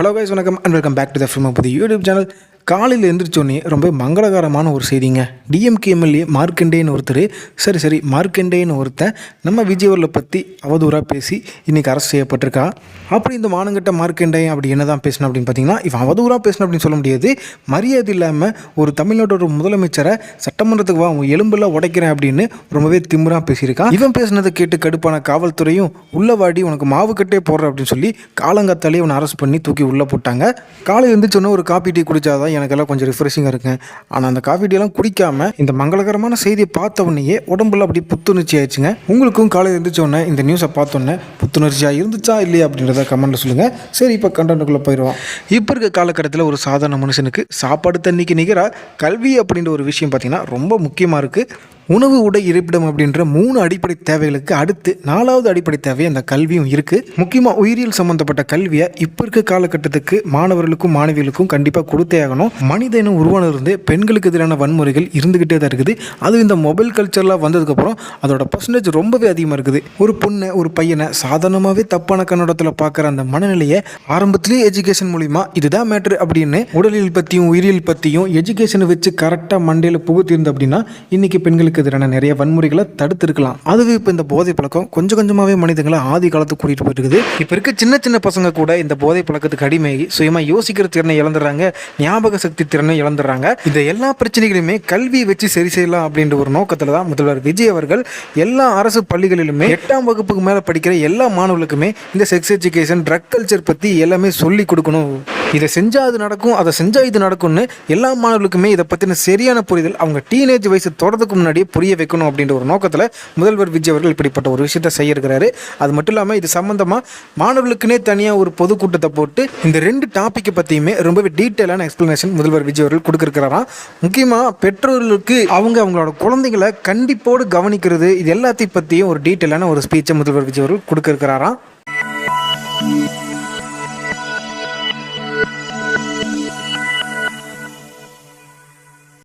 Hello guys, வணக்கம் and welcome back to the film புது YouTube channel. காலையில் எழுந்திரிச்சோன்னே ரொம்ப மங்களகரமான ஒரு செய்திங்க. டிஎம்கே எம்எல்ஏ மார்க்கண்டேன்னு ஒருத்தர், சரி மார்க்கண்டேன்னு ஒருத்தன் நம்ம விஜயவர்களை பற்றி அவதூறாக பேசி இன்றைக்கி அரெஸ்ட் செய்யப்பட்டிருக்கா. அப்படி இந்த மானங்கட்ட மார்க்கண்டே அப்படி என்ன தான் பேசணும் அப்படின்னு பார்த்தீங்கன்னா, இவன் அவதூறாக பேசணும் அப்படின்னு சொல்ல முடியாது. மரியாதை இல்லாமல் ஒரு தமிழ்நாட்டோட முதலமைச்சரை சட்டமன்றத்துக்கு வா உன் எலும்பெல்லாம் உடைக்கிறேன் அப்படின்னு ரொம்பவே திமிராக பேசியிருக்கான். இவன் பேசினதை கேட்டு கடுப்பான காவல்துறையும் உள்ளவாடி உனக்கு மாவு கட்டே போடுற அப்படின்னு சொல்லி காலங்காத்தாலே அவனை அரெஸ்ட் பண்ணி தூக்கி உள்ளே போட்டாங்க. காலை எழுந்திரிச்சோன்னே ஒரு காப்பி டீ குடிச்சாதான் எனக்கெல்லாம் கொஞ்சம் ரிஃப்ரெஷிங்காக இருக்குங்க. ஆனால் அந்த காஃபி டீலாம் குடிக்காம இந்த மங்களகரமான செய்தியை பார்த்த உடனேயே உடம்புல அப்படி புத்துணர்ச்சி ஆயிடுச்சுங்க. உங்களுக்கும் காலையில் எழுந்திரிச்சோன்னே இந்த நியூஸை பார்த்தோன்னே புத்துணர்ச்சியாக இருந்துச்சா இல்லையா அப்படின்றத கமெண்ட்டில் சொல்லுங்கள். சரி, இப்போ கண்டென்ட்டுக்குள்ளே போயிடுவோம். இப்போ இருக்க காலகட்டத்தில் ஒரு சாதாரண மனுஷனுக்கு சாப்பாடு தண்ணிக்கு நிகராக கல்வி அப்படின்ற ஒரு விஷயம் பார்த்திங்கன்னா ரொம்ப முக்கியமாக இருக்குது. உணவு, உடை, இருப்பிடம் அப்படின்ற 3 அடிப்படை தேவைகளுக்கு அடுத்து 4வது அடிப்படை தேவை அந்த கல்வியும் இருக்குது. முக்கியமாக உயிரியல் சம்மந்தப்பட்ட கல்வியை இப்போ இருக்க காலகட்டத்துக்கு மாணவர்களுக்கும் மாணவிகளுக்கும் கண்டிப்பாக கொடுத்தே ஆகணும். மனித இனம் உருவானது பெண்களுக்கு எதிரான வன்முறைகள் இருந்துக்கிட்டே தான் இருக்குது. அதுவும் இந்த மொபைல் கல்ச்சர்லாம் வந்ததுக்கப்புறம் அதோட பர்சன்டேஜ் ரொம்பவே அதிகமாக இருக்குது. ஒரு பொண்ணை ஒரு பையனை சாதாரணமாகவே தப்பான கண்ணோட்டத்தில் பார்க்குற அந்த மனநிலையை ஆரம்பத்திலேயே எஜுகேஷன் மூலிமா இதுதான் மேட்ரு அப்படின்னு உடலியல் பற்றியும் உயிரியல் பற்றியும் எஜுகேஷனை வச்சு கரெக்டாக மண்டையில் புகுத்திருந்து அப்படின்னா இன்றைக்கி பெண்களுக்கு எதிரான நிறைய வன்முறைகளை தடுத்திருக்கலாம். அதுவே இப்போ இந்த போதை பழக்கம் கொஞ்சம் கொஞ்சமாகவே மனிதங்களை ஆதி காலத்துக்கு கூட்டிகிட்டு போயிட்டு இருக்குது. இப்போ இருக்க சின்ன பசங்க கூட இந்த போதை பழக்கத்துக்கு அடிமையாகி சுயமாக யோசிக்கிற திறனை இழந்துடுறாங்க, ஞாபக சக்தி திறனை இழந்துடுறாங்க. இந்த எல்லா பிரச்சனைகளுமே கல்வியை வச்சு சரி செய்யலாம் அப்படின்ற ஒரு நோக்கத்தில் தான் முதல்வர் விஜய் அவர்கள் எல்லா அரசு பள்ளிகளிலுமே 8ஆம் வகுப்புக்கு மேலே படிக்கிற எல்லா மாணவர்களுக்குமே இந்த செக்ஸ் எஜுகேஷன், ட்ரக் கல்ச்சர் பற்றி எல்லாமே சொல்லி கொடுக்கணும். இதை செஞ்சால் அது நடக்கும், அதை செஞ்சால் இது நடக்கும்னு எல்லா மாணவர்களுக்குமே இதை பற்றின சரியான புரிதல் அவங்க டீனேஜ் வயசு தொடர்றதுக்கு முன்னாடி புரிய வைக்கணும் அப்படின்ற ஒரு நோக்கத்தில் முதல்வர் விஜய் அவர்கள் இப்படிப்பட்ட ஒரு விஷயத்தை செய்ய இருக்கிறாரு. அது மட்டும் இல்லாமல் இது சம்பந்தமாக மாணவர்களுக்குனே தனியாக ஒரு பொதுக்கூட்டத்தை போட்டு இந்த 2 டாப்பிக்கை பற்றியுமே ரொம்பவே டீட்டெயிலான எக்ஸ்பிளனேஷன் முதல்வர் விஜய் அவர்கள் கொடுக்குறாராம். முக்கியமாக பெற்றோர்களுக்கு அவங்களோட குழந்தைகளை கண்டிப்போடு கவனிக்கிறது, இது எல்லாத்தையும் பற்றியும் ஒரு டீட்டெயிலான ஒரு ஸ்பீச்சை முதல்வர் விஜய் அவர்கள் கொடுக்குறாராம்.